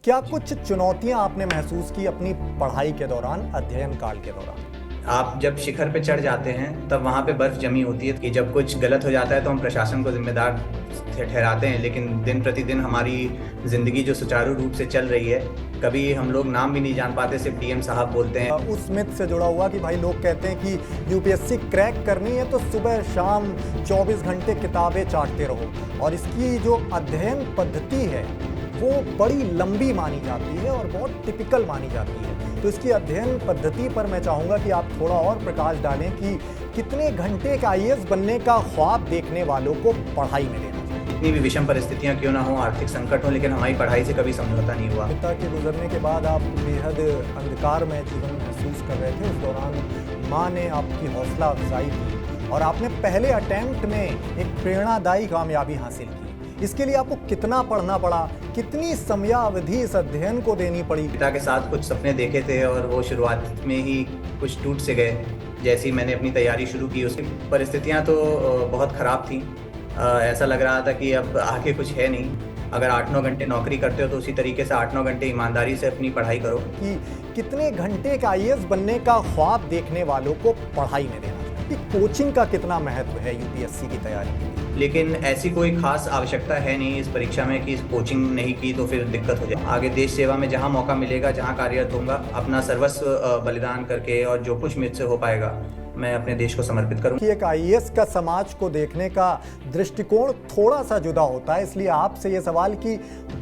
क्या कुछ चुनौतियां आपने महसूस की अपनी पढ़ाई के दौरान, अध्ययन काल के दौरान? आप जब शिखर पे चढ़ जाते हैं तब वहाँ पे बर्फ जमी होती है कि जब कुछ गलत हो जाता है तो हम प्रशासन को जिम्मेदार ठहराते हैं, लेकिन दिन प्रतिदिन हमारी ज़िंदगी जो सुचारू रूप से चल रही है, कभी हम लोग नाम भी नहीं जान पाते, सिर्फ डीएम साहब बोलते हैं। उस मिथ से जुड़ा हुआ कि भाई लोग कहते हैं कि यूपीएससी क्रैक करनी है तो सुबह शाम 24 घंटे किताबें चाटते रहो, और इसकी जो अध्ययन पद्धति है वो बड़ी लंबी मानी जाती है और बहुत टिपिकल मानी जाती है। तो इसकी अध्ययन पद्धति पर मैं चाहूँगा कि आप थोड़ा और प्रकाश डालें कि कितने घंटे का आईएएस बनने का ख्वाब देखने वालों को पढ़ाई में देना चाहिए। कितनी भी विषम परिस्थितियाँ क्यों ना हो, आर्थिक संकट हो, लेकिन हमारी पढ़ाई से कभी समझौता नहीं हुआ। पिता के गुजरने के बाद आप बेहद अंधकार में जीवन महसूस कर रहे थे। उस दौरान माँ ने आपकी हौसला अफजाई की और आपने पहले अटेम्प्ट में एक प्रेरणादायी कामयाबी हासिल की। इसके लिए आपको कितना पढ़ना पड़ा, कितनी समयावधि इस अध्ययन को देनी पड़ी? पिता के साथ कुछ सपने देखे थे और वो शुरुआत में ही कुछ टूट से गए। जैसे ही मैंने अपनी तैयारी शुरू की, उसकी परिस्थितियाँ तो बहुत ख़राब थी। ऐसा लग रहा था कि अब आगे कुछ है नहीं। अगर 8-9 घंटे नौकरी करते हो तो उसी तरीके से 8-9 घंटे ईमानदारी से अपनी पढ़ाई करो। कि कितने घंटे का आईएएस बनने का ख्वाब देखने वालों को पढ़ाई में देना चाहिए, कि कोचिंग का कितना महत्व है यूपीएससी की तैयारी के लिए? लेकिन ऐसी कोई खास आवश्यकता है नहीं इस परीक्षा में कि कोचिंग नहीं की तो फिर दिक्कत हो जाए। आगे देश सेवा में जहां मौका मिलेगा, जहां कार्यरत होऊंगा, अपना सर्वस्व बलिदान करके और जो कुछ मुझसे हो पाएगा मैं अपने देश को समर्पित करूं। कि एक आईएएस का समाज को देखने का दृष्टिकोण थोड़ा सा जुदा होता है, इसलिए आपसे ये सवाल कि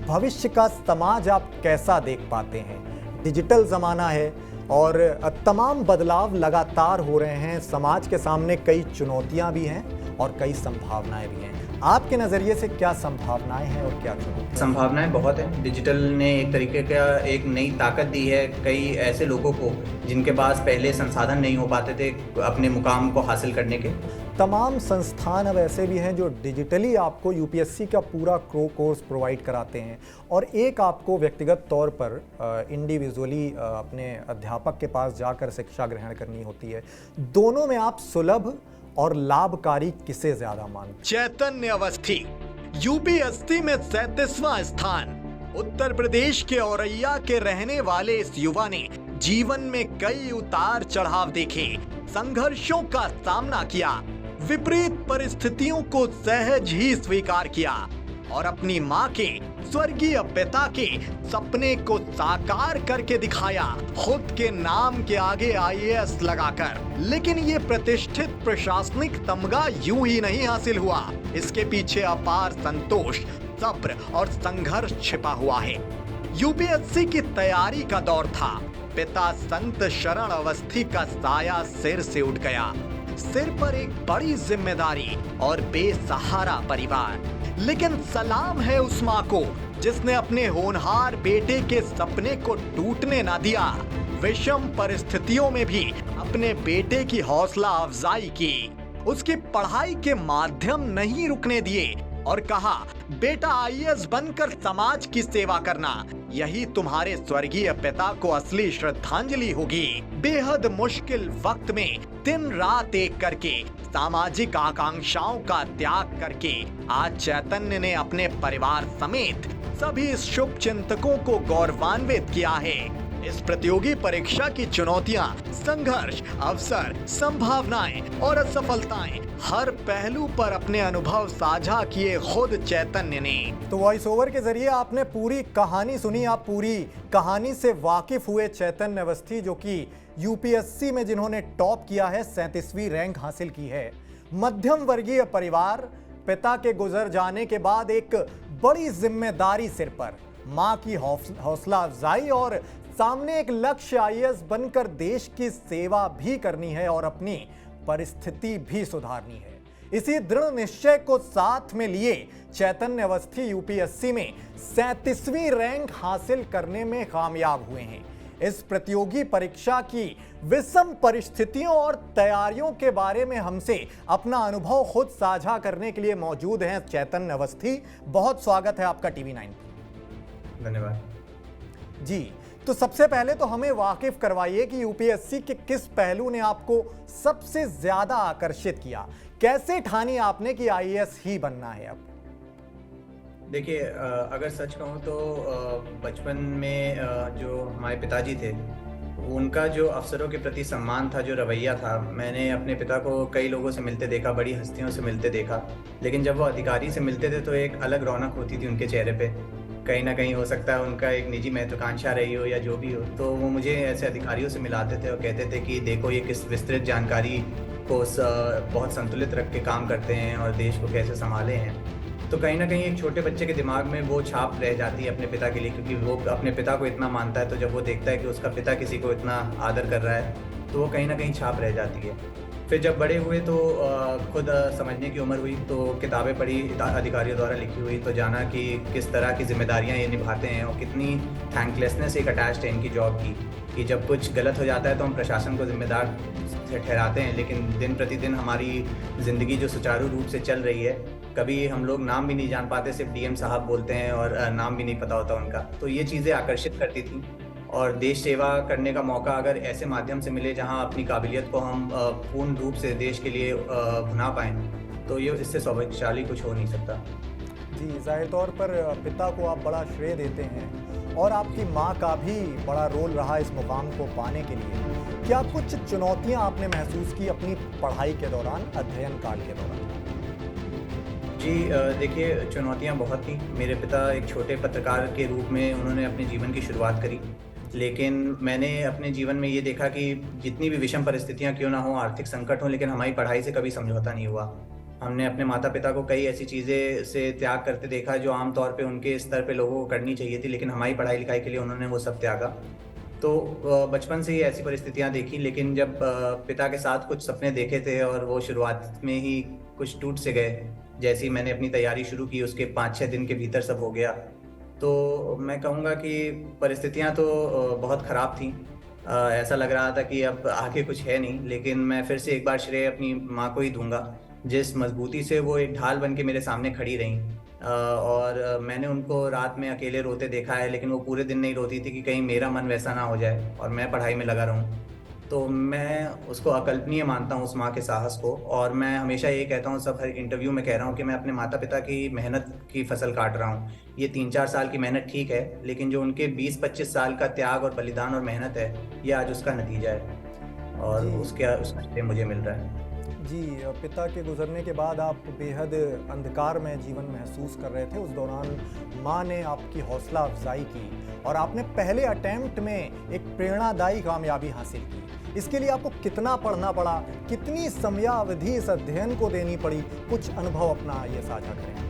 भविष्य का समाज आप कैसा देख पाते हैं? डिजिटल ज़माना है और तमाम बदलाव लगातार हो रहे हैं। समाज के सामने कई चुनौतियां भी हैं और कई संभावनाएं भी हैं। आपके नज़रिए से क्या संभावनाएं हैं और क्या चुनौतियां? संभावनाएं बहुत हैं। डिजिटल ने एक तरीके का एक नई ताकत दी है कई ऐसे लोगों को जिनके पास पहले संसाधन नहीं हो पाते थे अपने मुकाम को हासिल करने के। तमाम संस्थान अब ऐसे भी हैं जो डिजिटली आपको यूपीएससी का पूरा कोर्स प्रोवाइड कराते हैं, और एक आपको व्यक्तिगत तौर पर इंडिविजुअली अपने अध्यापक के पास जाकर शिक्षा ग्रहण करनी होती है। दोनों में आप सुलभ और लाभकारी किसे ज्यादा मानते? चैतन्य अवस्थी यूपीएससी में 37वां स्थान। उत्तर प्रदेश के औरैया के रहने वाले इस युवा ने जीवन में कई उतार चढ़ाव देखे, संघर्षों का सामना किया, विपरीत परिस्थितियों को सहज ही स्वीकार किया और अपनी मां के स्वर्गीय पिता के सपने को साकार करके दिखाया, खुद के नाम के आगे आईएएस लगाकर। लेकिन ये प्रतिष्ठित प्रशासनिक तमगा यूं ही नहीं हासिल हुआ। इसके पीछे अपार संतोष, सब्र और संघर्ष छिपा हुआ है। यूपीएससी की तैयारी का दौर था। पिता संत शरण अवस्थी का साया सिर से उठ गया। सिर पर एक बड़ी जिम्मेदारी और बेसहारा परिवार। लेकिन सलाम है उस मां को जिसने अपने होनहार बेटे के सपने को टूटने ना दिया। विषम परिस्थितियों में भी अपने बेटे की हौसला अफजाई की, उसकी पढ़ाई के माध्यम नहीं रुकने दिए और कहा, बेटा आईएएस बनकर समाज की सेवा करना, यही तुम्हारे स्वर्गीय पिता को असली श्रद्धांजलि होगी। बेहद मुश्किल वक्त में दिन रात एक करके सामाजिक आकांक्षाओं का त्याग करके आज चैतन्य ने अपने परिवार समेत सभी शुभ चिंतकों को गौरवान्वित किया है। इस प्रतियोगी परीक्षा की चुनौतियां, संघर्ष, अवसर, संभावनाएं और असफलताएं, हर पहलू पर अपने अनुभव साझा किए खुद चैतन्य ने। तो वॉइस ओवर के जरिए आपने पूरी कहानी सुनी, आप पूरी कहानी से वाकिफ हुए चैतन्य अवस्थी, जो कि यूपीएससी में जिन्होंने टॉप किया है, 37वीं रैंक हासिल की है। मध्यम वर्गीय परिवार, पिता के गुजर जाने के बाद एक बड़ी जिम्मेदारी सिर पर, मां की हौसला अफजाई और सामने एक लक्ष्य, आईएएस बनकर देश की सेवा भी करनी है और अपनी परिस्थिति भी सुधारनी है। इसी दृढ़ निश्चय को साथ में लिए चैतन्य अवस्थी यूपीएससी में 37वीं रैंक हासिल करने में कामयाब हुए हैं। इस प्रतियोगी परीक्षा की विषम परिस्थितियों और तैयारियों के बारे में हमसे अपना अनुभव खुद साझा करने के लिए मौजूद हैं चैतन्य अवस्थी। बहुत स्वागत है आपका टीवी9। धन्यवाद जी। तो सबसे पहले तो हमें वाकिफ करवाइए कि यूपीएससी के किस पहलू ने आपको सबसे ज्यादा आकर्षित किया? कैसे ठानी आपने कि आईएएस ही बनना है अब? देखिए अगर सच कहूँ तो बचपन में जो हमारे पिताजी थे, उनका जो अफ़सरों के प्रति सम्मान था, जो रवैया था, मैंने अपने पिता को कई लोगों से मिलते देखा, बड़ी हस्तियों से मिलते देखा। लेकिन जब वो अधिकारी से मिलते थे तो एक अलग रौनक होती थी उनके चेहरे पे। कहीं न कहीं हो सकता है उनका एक निजी महत्वाकांक्षा रही हो या जो भी हो, तो वो मुझे ऐसे अधिकारियों से मिलाते थे और कहते थे कि देखो ये किस विस्तृत जानकारी को बहुत संतुलित रख के काम करते हैं और देश को कैसे सँभाले हैं। तो कहीं न कहीं एक छोटे बच्चे के दिमाग में वो छाप रह जाती है अपने पिता के लिए, क्योंकि वो अपने पिता को इतना मानता है, तो जब वो देखता है कि उसका पिता किसी को इतना आदर कर रहा है, तो वो कहीं न कहीं छाप रह जाती है। फिर जब बड़े हुए तो खुद समझने की उम्र हुई, तो किताबें पढ़ी अधिकारियों द्वारा लिखी हुई, तो जाना कि किस तरह की ज़िम्मेदारियाँ ये निभाते हैं और कितनी थैंकलेसनेस एक अटैच्ड है इनकी जॉब की, कि जब कुछ गलत हो जाता है तो हम प्रशासन को ज़िम्मेदार ठहराते हैं, लेकिन दिन प्रतिदिन हमारी ज़िंदगी जो सुचारू रूप से चल रही है, कभी हम लोग नाम भी नहीं जान पाते, सिर्फ डीएम साहब बोलते हैं और नाम भी नहीं पता होता उनका। तो ये चीज़ें आकर्षित करती थी और देश सेवा करने का मौका अगर ऐसे माध्यम से मिले जहां अपनी काबिलियत को हम पूर्ण रूप से देश के लिए भुना पाएँ, तो ये इससे सौभाग्यशाली कुछ हो नहीं सकता। जी, ज़ाहिर तौर पर पिता को आप बड़ा श्रेय देते हैं और आपकी माँ का भी बड़ा रोल रहा इस मुकाम को पाने के लिए। क्या कुछ चुनौतियाँ आपने महसूस की अपनी पढ़ाई के दौरान, अध्ययन काल के दौरान? जी देखिए चुनौतियाँ बहुत थी। मेरे पिता एक छोटे पत्रकार के रूप में उन्होंने अपने जीवन की शुरुआत करी। लेकिन मैंने अपने जीवन में ये देखा कि जितनी भी विषम परिस्थितियाँ क्यों ना हों, आर्थिक संकट हो, लेकिन हमारी पढ़ाई से कभी समझौता नहीं हुआ। हमने अपने माता-पिता को कई ऐसी चीज़ें से त्याग करते देखा जो आम तौर पे उनके स्तर पे लोगों को करनी चाहिए थी, लेकिन हमारी पढ़ाई-लिखाई के लिए उन्होंने वो सब त्यागा। तो बचपन से ही ऐसी परिस्थितियाँ देखी, लेकिन जब पिता के साथ कुछ सपने देखे थे और वो शुरुआत में ही कुछ टूट से गए, जैसे ही मैंने अपनी तैयारी शुरू की उसके 5-6 दिन के भीतर सब हो गया। तो मैं कहूँगा कि परिस्थितियाँ तो बहुत ख़राब थीं। ऐसा लग रहा था कि अब आगे कुछ है नहीं, लेकिन मैं फिर से एक बार श्रेय अपनी माँ को ही दूँगा, जिस मज़बूती से वो एक ढाल बन के मेरे सामने खड़ी रहीं। और मैंने उनको रात में अकेले रोते देखा है, लेकिन वो पूरे दिन नहीं रोती थी कि कहीं मेरा मन वैसा ना हो जाए और मैं पढ़ाई में लगा रहूँ। तो मैं उसको अकल्पनीय मानता हूँ उस माँ के साहस को, और मैं हमेशा ये कहता हूँ, सब हर इंटरव्यू में कह रहा हूँ कि मैं अपने माता-पिता की मेहनत की फसल काट रहा हूँ। ये 3-4 साल की मेहनत ठीक है, लेकिन जो उनके 20-25 साल का त्याग और बलिदान और मेहनत है, ये आज उसका नतीजा है और जी। उसका श्रेय मुझे मिल रहा है। जी, पिता के गुजरने के बाद आप बेहद अंधकार में जीवन महसूस कर रहे थे। उस दौरान माँ ने आपकी हौसला अफजाई की और आपने पहले अटेम्प्ट में एक प्रेरणादायी कामयाबी हासिल की। इसके लिए आपको कितना पढ़ना पड़ा, कितनी समयावधि इस अध्ययन को देनी पड़ी, कुछ अनुभव अपना ये साझा करें।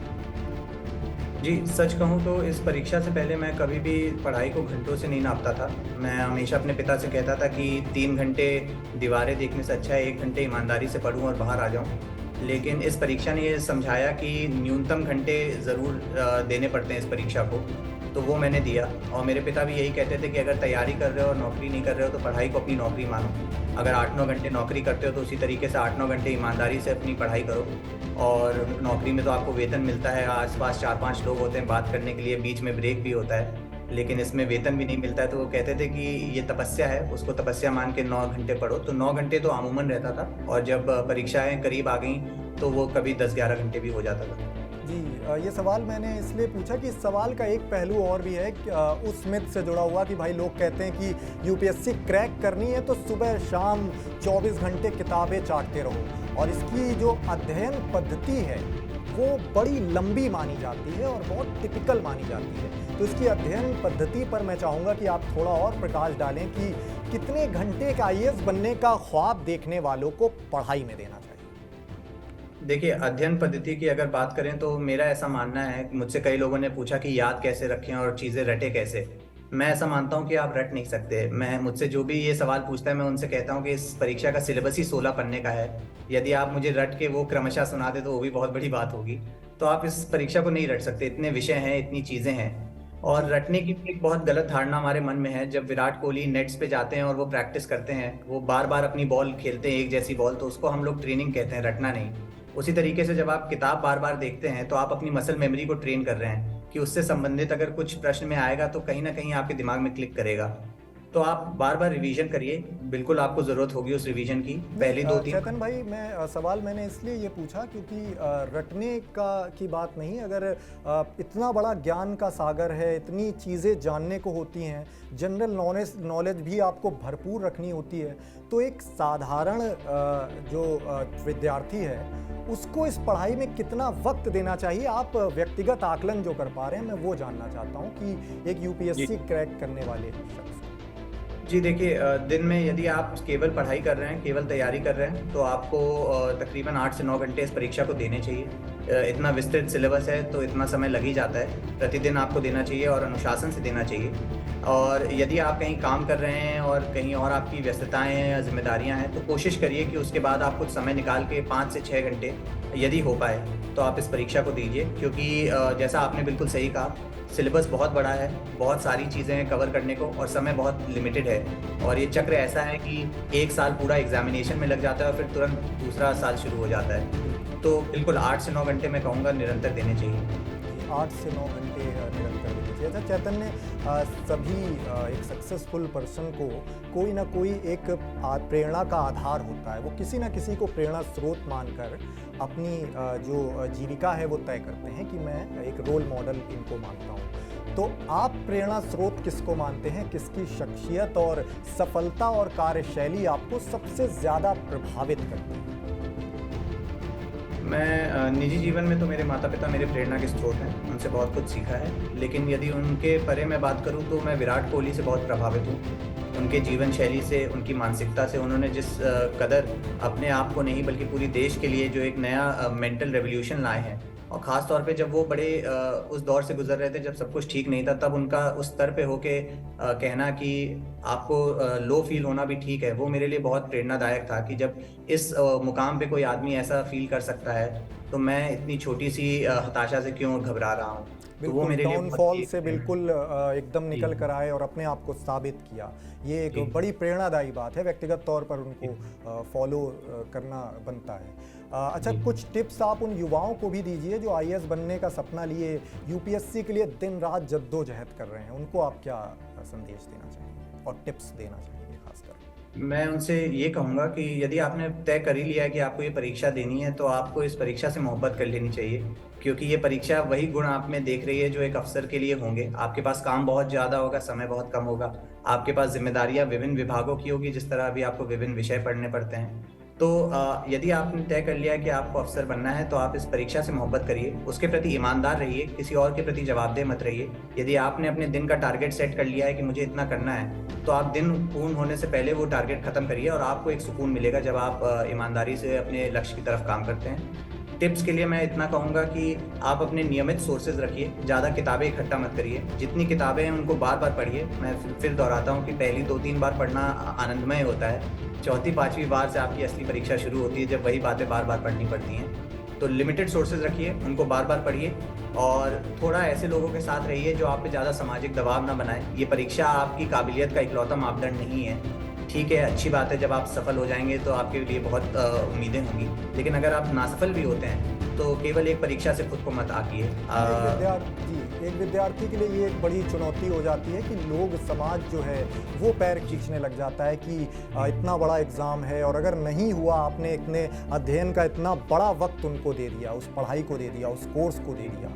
जी, सच कहूँ तो इस परीक्षा से पहले मैं कभी भी पढ़ाई को घंटों से नहीं नापता था। मैं हमेशा अपने पिता से कहता था कि 3 घंटे दीवारें देखने से अच्छा है 1 घंटे ईमानदारी से पढूँ और बाहर आ जाऊँ। लेकिन इस परीक्षा ने ये समझाया कि न्यूनतम घंटे ज़रूर देने पड़ते हैं इस परीक्षा को, तो वो मैंने दिया। और मेरे पिता भी यही कहते थे कि अगर तैयारी कर रहे हो और नौकरी नहीं कर रहे हो तो पढ़ाई को अपनी नौकरी मानो। अगर 8-9 घंटे नौकरी करते हो तो उसी तरीके से 8-9 घंटे ईमानदारी से अपनी पढ़ाई करो। और नौकरी में तो आपको वेतन मिलता है, आस-पास 4-5 लोग होते हैं बात करने के लिए, बीच में ब्रेक भी होता है, लेकिन इसमें वेतन भी नहीं मिलता है। तो वो कहते थे कि ये तपस्या है, उसको तपस्या मान के 9 घंटे पढ़ो। तो 9 घंटे तो अमूमन रहता था, और जब परीक्षाएँ करीब आ गईं तो वो कभी 10-11 घंटे भी हो जाता था। जी, ये सवाल मैंने इसलिए पूछा कि इस सवाल का एक पहलू और भी है कि उस मिथ से जुड़ा हुआ कि भाई लोग कहते हैं कि यूपीएससी क्रैक करनी है तो सुबह शाम 24 घंटे किताबें चाटते रहो, और इसकी जो अध्ययन पद्धति है वो बड़ी लंबी मानी जाती है और बहुत टिपिकल मानी जाती है। तो इसकी अध्ययन पद्धति पर मैं चाहूँगा कि आप थोड़ा और प्रकाश डालें कि कितने घंटे का आईएएस बनने का ख्वाब देखने वालों को पढ़ाई में देना चाहिए। देखिए, अध्ययन पद्धति की अगर बात करें तो मेरा ऐसा मानना है, मुझसे कई लोगों ने पूछा कि याद कैसे रखें और चीज़ें रटें कैसे। मैं ऐसा मानता हूँ कि आप रट नहीं सकते। मैं मुझसे जो भी ये सवाल पूछता है मैं उनसे कहता हूँ कि इस परीक्षा का सिलेबस ही 16 पन्ने का है। यदि आप मुझे रट के वो क्रमशः सुना दें तो वो भी बहुत बड़ी बात होगी। तो आप इस परीक्षा को नहीं रट सकते, इतने विषय हैं, इतनी चीज़ें हैं। और रटने की भी एक बहुत गलत धारणा हमारे मन में है। जब विराट कोहली नेट्स पे जाते हैं और वो प्रैक्टिस करते हैं, वो बार-बार अपनी बॉल खेलते हैं एक जैसी बॉल, तो उसको हम लोग ट्रेनिंग कहते हैं, रटना नहीं। उसी तरीके से जब आप किताब बार-बार देखते हैं तो आप अपनी मसल मेमोरी को ट्रेन कर रहे हैं कि उससे संबंधित अगर कुछ प्रश्न में आएगा तो कहीं न कहीं आपके दिमाग में क्लिक करेगा। तो आप बार बार रिवीजन करिए, बिल्कुल आपको ज़रूरत होगी उस रिवीजन की। पहली 2-3 चेतन भाई, मैं सवाल मैंने इसलिए ये पूछा क्योंकि रटने की बात नहीं, अगर इतना बड़ा ज्ञान का सागर है, इतनी चीज़ें जानने को होती हैं, जनरल नॉलेज भी आपको भरपूर रखनी होती है, तो एक साधारण जो विद्यार्थी है उसको इस पढ़ाई में कितना वक्त देना चाहिए? आप व्यक्तिगत आकलन जो कर पा रहे हैं, मैं वो जानना चाहता हूँ कि एक यूपीएससी क्रैक करने वाले शख्स को। जी देखिए, दिन में यदि आप केवल पढ़ाई कर रहे हैं, केवल तैयारी कर रहे हैं, तो आपको तकरीबन 8 से 9 घंटे इस परीक्षा को देने चाहिए। इतना विस्तृत सिलेबस है तो इतना समय लग ही जाता है, प्रतिदिन आपको देना चाहिए और अनुशासन से देना चाहिए। और यदि आप कहीं काम कर रहे हैं और कहीं और आपकी व्यस्तताएं हैं या जिम्मेदारियां हैं, तो कोशिश करिए कि उसके बाद आप कुछ समय निकाल के 5 से 6 घंटे यदि हो पाए तो आप इस परीक्षा को दीजिए, क्योंकि जैसा आपने बिल्कुल सही कहा, सिलेबस बहुत बड़ा है, बहुत सारी चीज़ें हैं कवर करने को और समय बहुत लिमिटेड है। और ये चक्र ऐसा है कि 1 साल पूरा एग्जामिनेशन में लग जाता है और फिर तुरंत दूसरा साल शुरू हो जाता है। तो बिल्कुल 8 से 9 घंटे मैं कहूँगा निरंतर देने चाहिए। 8 से 9 घंटे निरंतर देने चाहिए। अच्छा चैतन्य, सभी एक सक्सेसफुल पर्सन को कोई ना कोई एक प्रेरणा का आधार होता है, वो किसी ना किसी को प्रेरणा स्रोत मानकर अपनी जो जीविका है वो तय करते हैं कि मैं एक रोल मॉडल इनको मानता हूँ। तो आप प्रेरणा स्रोत किसको मानते हैं? किसकी शख्सियत और सफलता और कार्यशैली आपको सबसे ज़्यादा प्रभावित करती है? मैं निजी जीवन में तो मेरे माता पिता मेरे प्रेरणा के स्रोत हैं, उनसे बहुत कुछ सीखा है। लेकिन यदि उनके परे मैं बात करूं तो मैं विराट कोहली से बहुत प्रभावित हूं। उनके जीवन शैली से, उनकी मानसिकता से, उन्होंने जिस कदर अपने आप को नहीं बल्कि पूरी देश के लिए जो एक नया मेंटल रेवोल्यूशन लाए हैं, और ख़ास तौर पे जब वो बड़े उस दौर से गुजर रहे थे जब सब कुछ ठीक नहीं था, तब उनका उस स्तर पे होके कहना कि आपको लो फील होना भी ठीक है, वो मेरे लिए बहुत प्रेरणादायक था कि जब इस मुकाम पे कोई आदमी ऐसा फील कर सकता है तो मैं इतनी छोटी सी हताशा से क्यों घबरा रहा हूँ। तो वो मेरे लिए डाउनफॉल से बिल्कुल एकदम निकल कर आए और अपने आप को साबित किया। ये एक बड़ी प्रेरणादायी बात है, व्यक्तिगत तौर पर उनको फॉलो करना बनता है। अच्छा, कुछ टिप्स आप उन युवाओं को भी दीजिए जो आईएएस बनने का सपना लिए यूपीएससी के लिए दिन रात जद्दोजहद कर रहे हैं, उनको आप क्या संदेश देना चाहेंगे और टिप्स देना चाहेंगे खासकर? मैं उनसे ये कहूँगा कि यदि आपने तय कर ही लिया है कि आपको ये परीक्षा देनी है, तो आपको इस परीक्षा से मोहब्बत कर लेनी चाहिए, क्योंकि ये परीक्षा वही गुण आप में देख रही है जो एक अफसर के लिए होंगे। आपके पास काम बहुत ज़्यादा होगा, समय बहुत कम होगा, आपके पास जिम्मेदारियाँ विभिन्न विभागों की होगी, जिस तरह अभी आपको विभिन्न विषय पढ़ने पड़ते हैं। तो यदि आपने तय कर लिया है कि आपको अफसर बनना है, तो आप इस परीक्षा से मोहब्बत करिए, उसके प्रति ईमानदार रहिए, किसी और के प्रति जवाबदेह मत रहिए। यदि आपने अपने दिन का टारगेट सेट कर लिया है कि मुझे इतना करना है, तो आप दिन पूर्ण होने से पहले वो टारगेट खत्म करिए और आपको एक सुकून मिलेगा जब आप ईमानदारी से अपने लक्ष्य की तरफ काम करते हैं। टिप्स के लिए मैं इतना कहूँगा कि आप अपने नियमित सोर्सेज रखिए, ज़्यादा किताबें इकट्ठा मत करिए, जितनी किताबें हैं उनको बार बार पढ़िए। मैं फिर दोहराता हूँ कि पहली 2-3 बार पढ़ना आनंदमय होता है, चौथी 5वीं बार से आपकी असली परीक्षा शुरू होती है, जब वही बातें बार बार पढ़नी पड़ती हैं। तो लिमिटेड सोर्सेज रखिए, उनको बार बार पढ़िए और थोड़ा ऐसे लोगों के साथ रहिए जो आप पे ज़्यादा सामाजिक दबाव ना बनाए। ये परीक्षा आपकी काबिलियत का इकलौता मापदंड नहीं है। ठीक है, अच्छी बात है, जब आप सफल हो जाएंगे तो आपके लिए बहुत उम्मीदें होंगी, लेकिन अगर आप नासफल भी होते हैं तो केवल एक परीक्षा से खुद को मत आकिए। एक विद्यार्थी के लिए ये एक बड़ी चुनौती हो जाती है कि लोग, समाज जो है वो पैर खींचने लग जाता है कि इतना बड़ा एग्ज़ाम है और अगर नहीं हुआ, आपने इतने अध्ययन का इतना बड़ा वक्त उनको दे दिया, उस पढ़ाई को दे दिया, उस कोर्स को दे दिया,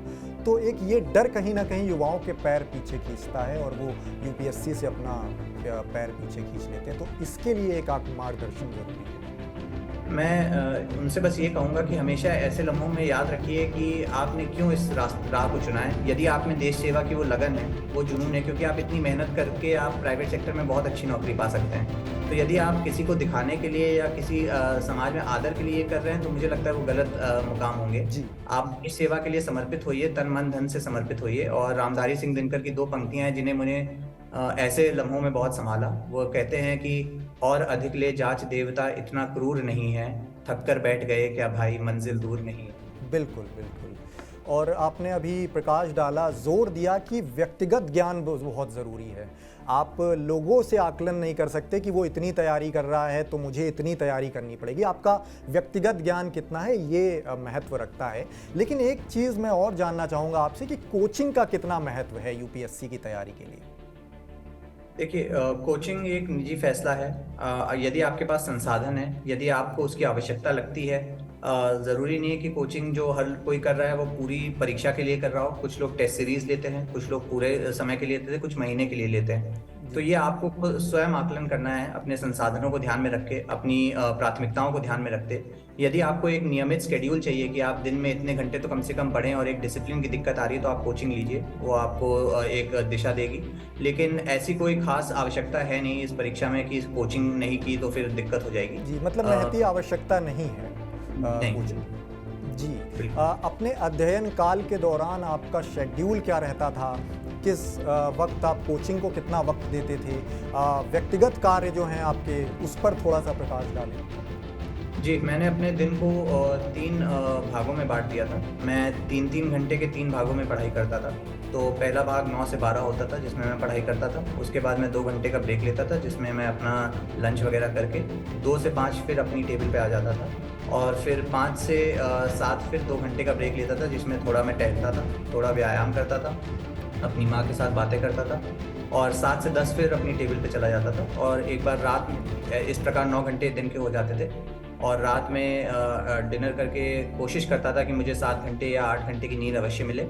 तो एक ये डर कहीं ना कहीं युवाओं के पैर पीछे खींचता है और वो यूपीएससी से अपना पैर पीछे खींच लेते हैं। तो इसके लिए एक मार्गदर्शन जरूरी है। मैं उनसे बस ये कहूँगा कि हमेशा ऐसे लम्हों में याद रखिए कि आपने क्यों इस राह को चुना है। यदि आप में देश सेवा की वो लगन है, वो जुनून है, क्योंकि आप इतनी मेहनत करके आप प्राइवेट सेक्टर में बहुत अच्छी नौकरी पा सकते हैं। तो यदि आप किसी को दिखाने के लिए या किसी समाज में आदर के लिए ये कर रहे हैं, तो मुझे लगता है वो गलत मुकाम होंगे। आप इस सेवा के लिए समर्पित होइए, तन मन धन से समर्पित होइए। और रामधारी सिंह दिनकर की 2 पंक्तियाँ हैं जिन्हें मुझे ऐसे लम्हों में बहुत संभाला। वो कहते हैं कि और अधिक ले जाच देवता इतना क्रूर नहीं है, थक कर बैठ गए क्या भाई मंजिल दूर नहीं है। बिल्कुल बिल्कुल। और आपने अभी प्रकाश डाला, जोर दिया कि व्यक्तिगत ज्ञान बहुत ज़रूरी है। आप लोगों से आकलन नहीं कर सकते कि वो इतनी तैयारी कर रहा है तो मुझे इतनी तैयारी करनी पड़ेगी। आपका व्यक्तिगत ज्ञान कितना है ये महत्व रखता है। लेकिन एक चीज़ मैं और जानना चाहूँगा आपसे कि कोचिंग का कितना महत्व है यूपीएससी की तैयारी के लिए? देखिए कोचिंग एक निजी फैसला है। यदि आपके पास संसाधन है, यदि आपको उसकी आवश्यकता लगती है, ज़रूरी नहीं है कि कोचिंग जो हर कोई कर रहा है वो पूरी परीक्षा के लिए कर रहा हो। कुछ लोग टेस्ट सीरीज़ लेते हैं, कुछ लोग पूरे समय के लिए लेते हैं, कुछ महीने के लिए लेते हैं। तो ये आपको खुद स्वयं आकलन करना है, अपने संसाधनों को ध्यान में रख के, अपनी प्राथमिकताओं को ध्यान में रखते। यदि आपको एक नियमित शेड्यूल चाहिए कि आप दिन में इतने घंटे तो कम से कम पढ़ें और एक डिसिप्लिन की दिक्कत आ रही है तो आप कोचिंग लीजिए, वो आपको एक दिशा देगी। लेकिन ऐसी कोई खास आवश्यकता है नहीं इस परीक्षा में कि कोचिंग नहीं की तो फिर दिक्कत हो जाएगी। जी, मतलब महती आवश्यकता नहीं है नहीं। कोचिंग। जी, बिल्कुल। अपने अध्ययन काल के दौरान आपका शेड्यूल क्या रहता था? किस वक्त आप कोचिंग को कितना वक्त देते थे? व्यक्तिगत कार्य जो हैं आपके, उस पर थोड़ा सा प्रकाश डालें। जी, मैंने अपने दिन को 3 भागों में बाँट दिया था। मैं 3-3 घंटे के 3 भागों में पढ़ाई करता था। तो पहला भाग 9 से 12 होता था जिसमें मैं पढ़ाई करता था। उसके बाद मैं 2 घंटे का ब्रेक लेता था जिसमें मैं अपना लंच वगैरह करके 2 से 5 फिर अपनी टेबल पे आ जाता था। और फिर 5 से 7 फिर 2 घंटे का ब्रेक लेता था जिसमें थोड़ा मैं टहलता था, थोड़ा व्यायाम करता था, अपनी माँ के साथ बातें करता था। और 7 से 10 फिर अपनी टेबल पे चला जाता था। और एक बार रात में इस प्रकार 9 घंटे दिन के हो जाते थे। और रात में डिनर करके कोशिश करता था कि मुझे 7 घंटे या 8 घंटे की नींद अवश्य मिले।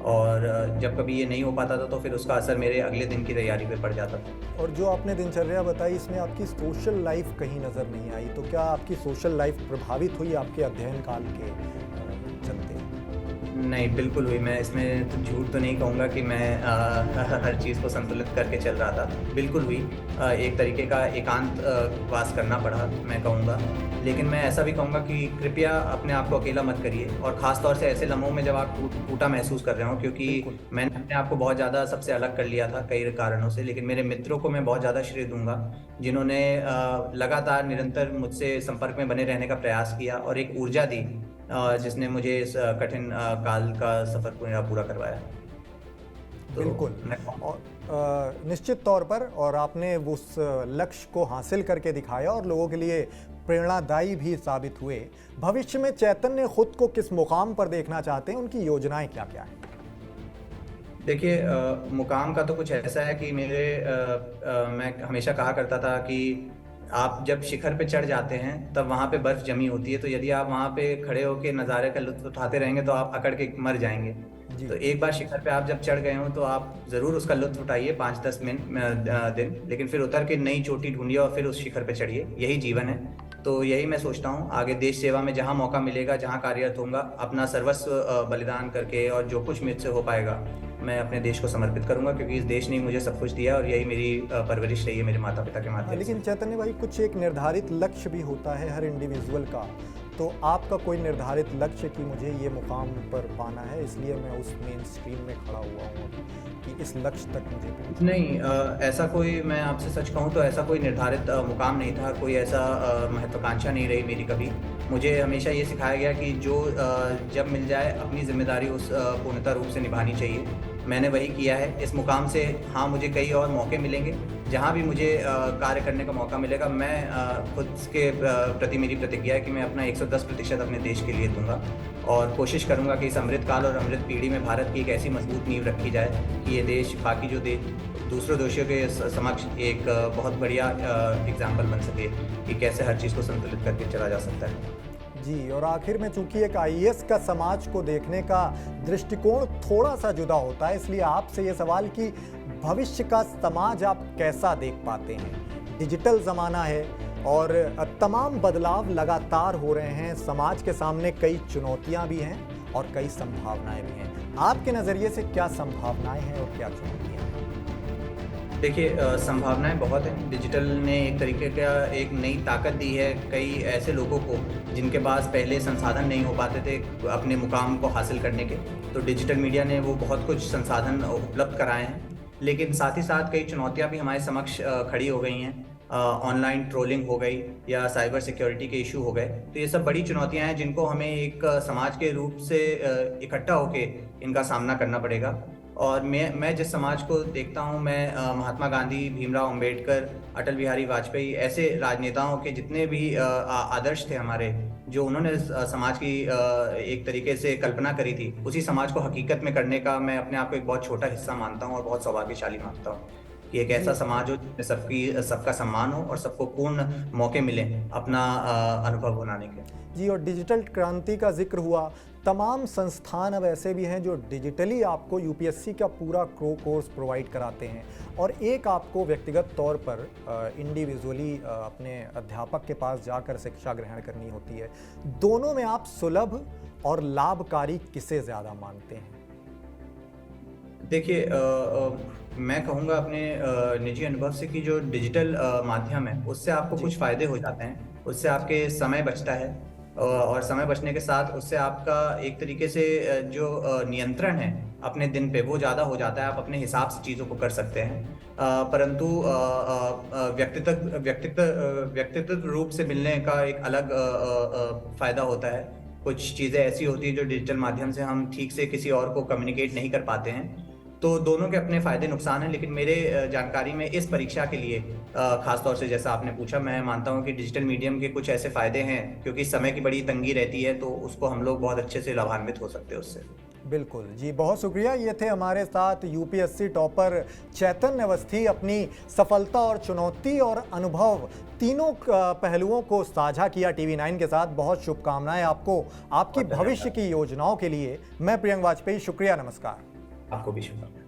और जब कभी ये नहीं हो पाता था तो फिर उसका असर मेरे अगले दिन की तैयारी पे पड़ जाता था। और जो आपने दिनचर्या बताई, इसमें आपकी सोशल लाइफ कहीं नज़र नहीं आई, तो क्या आपकी सोशल लाइफ प्रभावित हुई आपके अध्ययन काल के चलते? नहीं, बिल्कुल हुई। मैं इसमें तो झूठ तो नहीं कहूँगा कि मैं हर चीज़ को संतुलित करके चल रहा था। बिल्कुल हुई। एक तरीके का एकांत वास करना पड़ा, मैं कहूँगा। लेकिन मैं ऐसा भी कहूँगा कि कृपया अपने आप को अकेला मत करिए, और ख़ास तौर से ऐसे लम्हों में जब आप टूटा महसूस कर रहे हो, क्योंकि मैंने अपने आप को बहुत ज़्यादा सबसे अलग कर लिया था कई कारणों से। लेकिन मेरे मित्रों को मैं बहुत ज़्यादा श्रेय दूँगा जिन्होंने लगातार निरंतर मुझसे संपर्क में बने रहने का प्रयास किया और एक ऊर्जा दी जिसने मुझे इस कठिन काल का सफ़र पूरा करवाया। तो बिल्कुल। मैं और निश्चित तौर पर, और आपने उस लक्ष्य को हासिल करके दिखाया और लोगों के लिए प्रेरणादायी भी साबित हुए। भविष्य में चैतन्य खुद को किस मुकाम पर देखना चाहते हैं, उनकी योजनाएं क्या क्या हैं? देखिए मुकाम का तो कुछ ऐसा है कि मैं हमेशा कहा करता था कि आप जब शिखर पे चढ़ जाते हैं तब वहाँ पे बर्फ़ जमी होती है, तो यदि आप वहाँ पे खड़े होकर नज़ारे का लुत्फ़ उठाते रहेंगे तो आप अकड़ के मर जाएंगे। तो एक बार शिखर पे आप जब चढ़ गए हो तो आप ज़रूर उसका लुत्फ़ उठाइए 5-10 दिन, लेकिन फिर उतर के नई चोटी ढूंढिए और फिर उस शिखर पे चढ़िए। यही जीवन है। तो यही मैं सोचता हूँ, आगे देश सेवा में जहाँ मौका मिलेगा, जहाँ कार्यरत होऊंगा, अपना सर्वस्व बलिदान करके और जो कुछ मुझसे हो पाएगा मैं अपने देश को समर्पित करूंगा, क्योंकि इस देश ने मुझे सब कुछ दिया और यही मेरी परवरिश रही है मेरे माता पिता के माध्यम से। लेकिन चैतन्य भाई, कुछ एक निर्धारित लक्ष्य भी होता है हर इंडिविजुअल का, तो आपका कोई निर्धारित लक्ष्य कि मुझे ये मुकाम पर पाना है, इसलिए मैं उस मेन स्ट्रीम में खड़ा हुआ हूँ कि इस लक्ष्य तक मुझे पहुँचना? नहीं, ऐसा कोई, मैं आपसे सच कहूँ तो ऐसा कोई निर्धारित मुकाम नहीं था, कोई ऐसा महत्वाकांक्षा नहीं रही मेरी कभी। मुझे हमेशा ये सिखाया गया कि जो जब मिल जाए अपनी जिम्मेदारी उस पूर्णतः रूप से निभानी चाहिए। मैंने वही किया है। इस मुकाम से हाँ, मुझे कई और मौके मिलेंगे, जहाँ भी मुझे कार्य करने का मौका मिलेगा, मैं खुद के प्रति मेरी प्रतिज्ञा है कि मैं अपना 110% अपने देश के लिए दूंगा और कोशिश करूंगा कि इस अमृत काल और अमृत पीढ़ी में भारत की एक ऐसी मजबूत नींव रखी जाए कि ये देश बाकी जो दूसरों देशों के समक्ष एक बहुत बढ़िया एग्जाम्पल बन सके कि कैसे हर चीज़ को संतुलित करके चला जा सकता है। जी, और आखिर में चूंकि एक आईएएस का समाज को देखने का दृष्टिकोण थोड़ा सा जुदा होता है, इसलिए आपसे ये सवाल कि भविष्य का समाज आप कैसा देख पाते हैं? डिजिटल ज़माना है और तमाम बदलाव लगातार हो रहे हैं, समाज के सामने कई चुनौतियां भी हैं और कई संभावनाएं भी हैं। आपके नज़रिए से क्या संभावनाएं हैं और क्या चुनौतियां हैं? देखिए संभावनाएं बहुत हैं। डिजिटल ने एक तरीके का एक नई ताकत दी है कई ऐसे लोगों को जिनके पास पहले संसाधन नहीं हो पाते थे अपने मुकाम को हासिल करने के। तो डिजिटल मीडिया ने वो बहुत कुछ संसाधन उपलब्ध कराए हैं, लेकिन साथ ही साथ कई चुनौतियां भी हमारे समक्ष खड़ी हो गई हैं। ऑनलाइन ट्रोलिंग हो गई या साइबर सिक्योरिटी के इशू हो गए। तो ये सब बड़ी चुनौतियां हैं जिनको हमें एक समाज के रूप से इकट्ठा होके इनका सामना करना पड़ेगा। और मैं जिस समाज को देखता हूँ, मैं महात्मा गांधी, भीमराव अंबेडकर, अटल बिहारी वाजपेयी, ऐसे राजनेताओं के जितने भी आदर्श थे हमारे, जो उन्होंने समाज की एक तरीके से कल्पना करी थी, उसी समाज को हकीकत में करने का मैं अपने आप को एक बहुत छोटा हिस्सा मानता हूँ और बहुत सौभाग्यशाली मानता हूँ कि एक ऐसा समाज हो जिसमें सबका सम्मान हो और सबको पूर्ण मौके मिले अपना अनुभव बनाने के। जी, और डिजिटल क्रांति का जिक्र हुआ, तमाम संस्थान अब ऐसे भी हैं जो डिजिटली आपको यूपीएससी का पूरा कोर्स प्रोवाइड कराते हैं और एक आपको व्यक्तिगत तौर पर इंडिविजुअली अपने अध्यापक के पास जाकर शिक्षा ग्रहण करनी होती है। दोनों में आप सुलभ और लाभकारी किसे ज़्यादा मानते हैं? देखिए, मैं कहूँगा अपने निजी अनुभव से कि जो डिजिटल माध्यम है उससे आपको कुछ फ़ायदे हो जाते हैं। उससे आपके समय बचता है और समय बचने के साथ उससे आपका एक तरीके से जो नियंत्रण है अपने दिन पे वो ज़्यादा हो जाता है। आप अपने हिसाब से चीज़ों को कर सकते हैं। परंतु व्यक्तित्व रूप से मिलने का एक अलग फ़ायदा होता है। कुछ चीज़ें ऐसी होती हैं जो डिजिटल माध्यम से हम ठीक से किसी और को कम्युनिकेट नहीं कर पाते हैं। तो दोनों के अपने फ़ायदे नुकसान हैं, लेकिन मेरे जानकारी में इस परीक्षा के लिए ख़ास तौर से जैसा आपने पूछा, मैं मानता हूँ कि डिजिटल मीडियम के कुछ ऐसे फ़ायदे हैं क्योंकि समय की बड़ी तंगी रहती है, तो उसको हम लोग बहुत अच्छे से लाभान्वित हो सकते हैं उससे। बिल्कुल जी, बहुत शुक्रिया। ये थे हमारे साथ यूपीएससी टॉपर चैतन्य अवस्थी। अपनी सफलता और चुनौती और अनुभव तीनों पहलुओं को साझा किया TV9 के साथ। बहुत शुभकामनाएं आपको आपकी भविष्य की योजनाओं के लिए। मैं प्रियंक वाजपेयी, शुक्रिया, नमस्कार। आपको भी शुभकामनाएं।